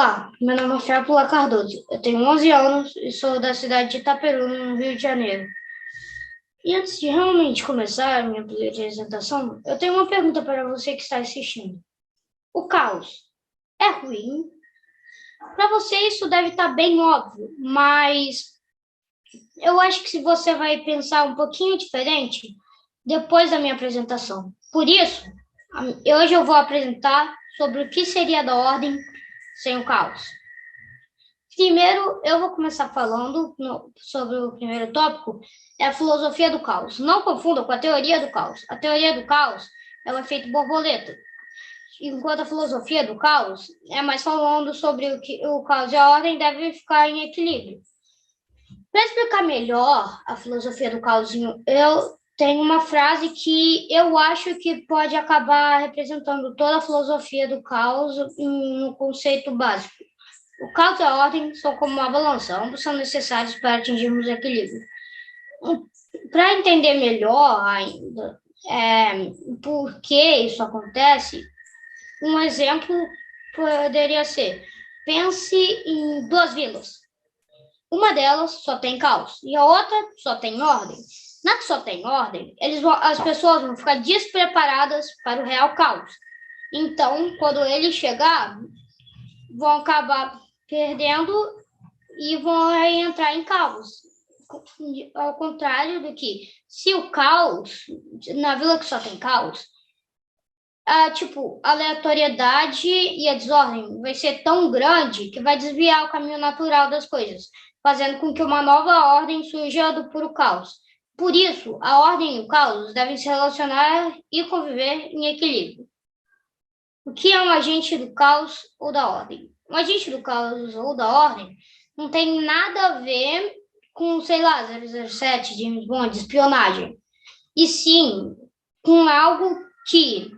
Olá, meu nome é Fábula Cardoso. Eu tenho 11 anos e sou da cidade de Itaperu, no Rio de Janeiro. E antes de realmente começar a minha apresentação, eu tenho uma pergunta para você que está assistindo. O caos é ruim? Para você isso deve estar bem óbvio, mas eu acho que se você vai pensar um pouquinho diferente depois da minha apresentação. Por isso, hoje eu vou apresentar sobre o que seria da ordem sem o caos. Primeiro, eu vou começar falando sobre o primeiro tópico, é a filosofia do caos. Não confunda com a teoria do caos. A teoria do caos é o efeito borboleta, enquanto a filosofia do caos é mais falando sobre o caos e a ordem devem ficar em equilíbrio. Para explicar melhor a filosofia do caos, eu tenho uma frase que eu acho que pode acabar representando toda a filosofia do caos no conceito básico. O caos e a ordem são como uma balança, ambos são necessários para atingirmos o equilíbrio. Para entender melhor ainda por que isso acontece, um exemplo poderia ser: pense em duas vilas. Uma delas só tem caos e a outra só tem ordem. Na que só tem ordem, as pessoas vão ficar despreparadas para o real caos. Então, quando ele chegar, vão acabar perdendo e vão entrar em caos. Ao contrário do que, se o caos, na vila que só tem caos, a aleatoriedade e a desordem vai ser tão grande que vai desviar o caminho natural das coisas, fazendo com que uma nova ordem surja do puro caos. Por isso, a ordem e o caos devem se relacionar e conviver em equilíbrio. O que é um agente do caos ou da ordem? Um agente do caos ou da ordem não tem nada a ver com, sei lá, 007, James Bond, espionagem. E sim com algo que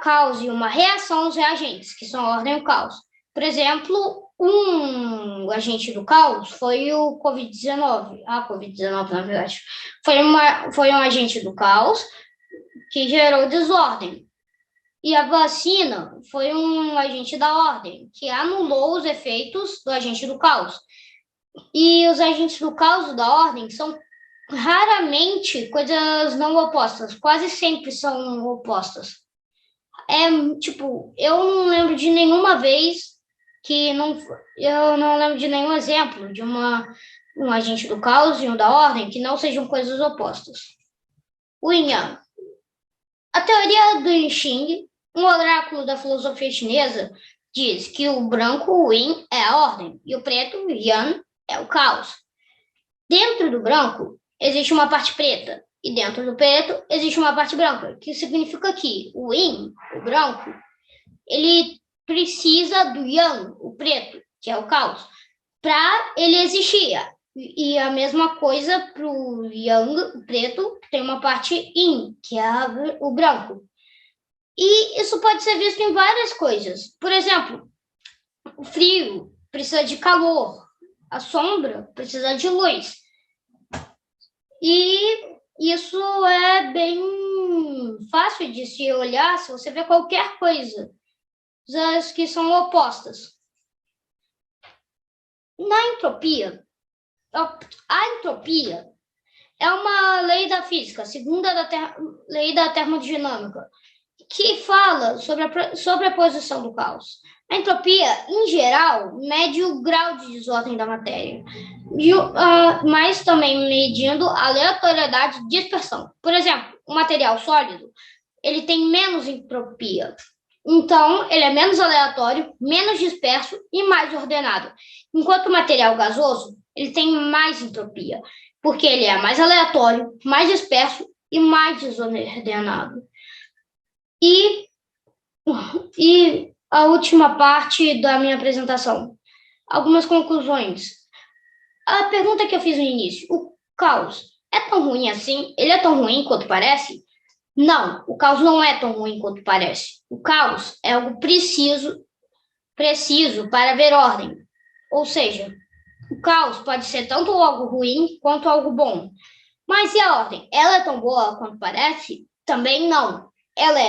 cause uma reação aos reagentes, que são a ordem e o caos. Por exemplo, um agente do caos foi o Covid-19. A Covid-19, na verdade. Foi um agente do caos que gerou desordem. E a vacina foi um agente da ordem, que anulou os efeitos do agente do caos. E os agentes do caos e da ordem são raramente coisas não opostas, quase sempre são opostas. Eu não lembro de nenhuma vez eu não lembro de nenhum exemplo de um agente do caos e um da ordem que não sejam coisas opostas. O Yin Yang. A teoria do I Ching, um oráculo da filosofia chinesa, diz que o branco, o Yin, é a ordem, e o preto, o Yang, é o caos. Dentro do branco, existe uma parte preta, e dentro do preto, existe uma parte branca, que significa que o Yin, o branco, ele precisa do Yang, o preto, que é o caos, para ele existir. E a mesma coisa para o Yang, o preto, tem uma parte Yin, que é o branco. E isso pode ser visto em várias coisas. Por exemplo, o frio precisa de calor, a sombra precisa de luz. E isso é bem fácil de se olhar se você vê qualquer coisa das que são opostas. Na entropia, a entropia é uma lei da física, a segunda lei da termodinâmica, que fala sobre a posição do caos. A entropia, em geral, mede o grau de desordem da matéria, mas também medindo a aleatoriedade de dispersão. Por exemplo, o material sólido, ele tem menos entropia. Então, ele é menos aleatório, menos disperso e mais ordenado. Enquanto o material gasoso, ele tem mais entropia, porque ele é mais aleatório, mais disperso e mais desordenado. E a última parte da minha apresentação. Algumas conclusões. A pergunta que eu fiz no início, o caos é tão ruim assim? Ele é tão ruim quanto parece? Não, o caos não é tão ruim quanto parece. O caos é algo preciso para haver ordem. Ou seja, o caos pode ser tanto algo ruim quanto algo bom. Mas e a ordem? Ela é tão boa quanto parece? Também não. Ela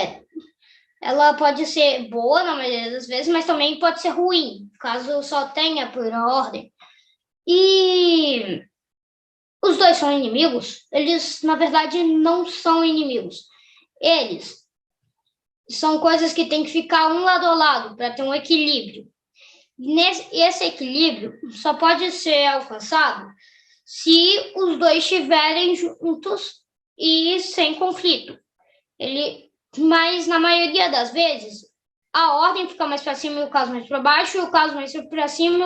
ela pode ser boa na maioria das vezes, mas também pode ser ruim, caso só tenha pura ordem. E os dois são inimigos? Eles, na verdade, não são inimigos. Eles são coisas que têm que ficar um lado ao lado para ter um equilíbrio. Esse equilíbrio só pode ser alcançado se os dois estiverem juntos e sem conflito. Mas na maioria das vezes, a ordem fica mais para cima e o caos mais para baixo, e o caos mais para cima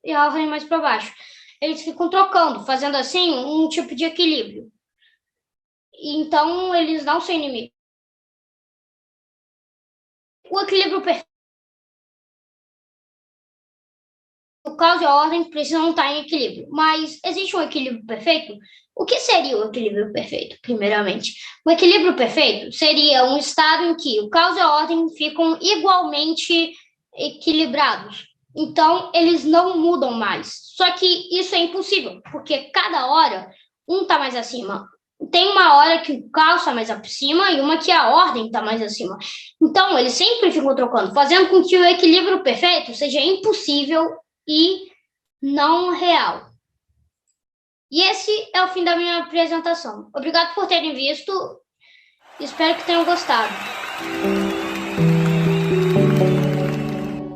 e a ordem mais para baixo. Eles ficam trocando, fazendo assim um tipo de equilíbrio. Então, eles não são inimigos. O equilíbrio perfeito. O caos e a ordem precisam estar em equilíbrio. Mas existe um equilíbrio perfeito? O que seria o equilíbrio perfeito, primeiramente? O equilíbrio perfeito seria um estado em que o caos e a ordem ficam igualmente equilibrados. Então, eles não mudam mais. Só que isso é impossível, porque cada hora um está mais acima. Tem uma hora que o caos está mais acima e uma que a ordem está mais acima. Então, eles sempre ficam trocando, fazendo com que o equilíbrio perfeito seja impossível e não real. E esse é o fim da minha apresentação. Obrigado por terem visto. Espero que tenham gostado.